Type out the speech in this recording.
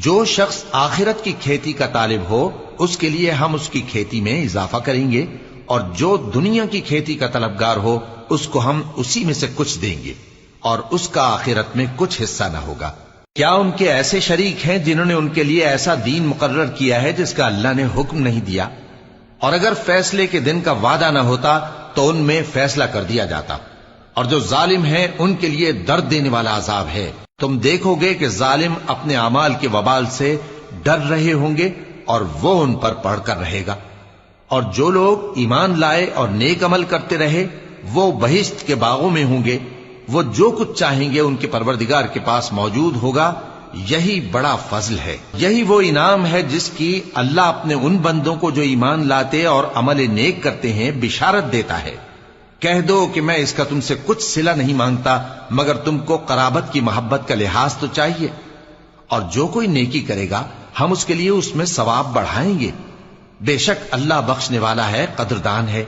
جو شخص آخرت کی کھیتی کا طالب ہو اس کے لیے ہم اس کی کھیتی میں اضافہ کریں گے، اور جو دنیا کی کھیتی کا طلبگار ہو اس کو ہم اسی میں سے کچھ دیں گے، اور اس کا آخرت میں کچھ حصہ نہ ہوگا۔ کیا ان کے ایسے شریک ہیں جنہوں نے ان کے لیے ایسا دین مقرر کیا ہے جس کا اللہ نے حکم نہیں دیا؟ اور اگر فیصلے کے دن کا وعدہ نہ ہوتا تو ان میں فیصلہ کر دیا جاتا، اور جو ظالم ہیں ان کے لیے درد دینے والا عذاب ہے۔ تم دیکھو گے کہ ظالم اپنے اعمال کے وبال سے ڈر رہے ہوں گے اور وہ ان پر پڑھ کر رہے گا، اور جو لوگ ایمان لائے اور نیک عمل کرتے رہے وہ بہشت کے باغوں میں ہوں گے، وہ جو کچھ چاہیں گے ان کے پروردگار کے پاس موجود ہوگا۔ یہی بڑا فضل ہے، یہی وہ انعام ہے جس کی اللہ اپنے ان بندوں کو جو ایمان لاتے اور عمل نیک کرتے ہیں بشارت دیتا ہے۔ کہہ دو کہ میں اس کا تم سے کچھ صلہ نہیں مانگتا مگر تم کو قرابت کی محبت کا لحاظ تو چاہیے، اور جو کوئی نیکی کرے گا ہم اس کے لیے اس میں ثواب بڑھائیں گے۔ بے شک اللہ بخشنے والا ہے، قدردان ہے۔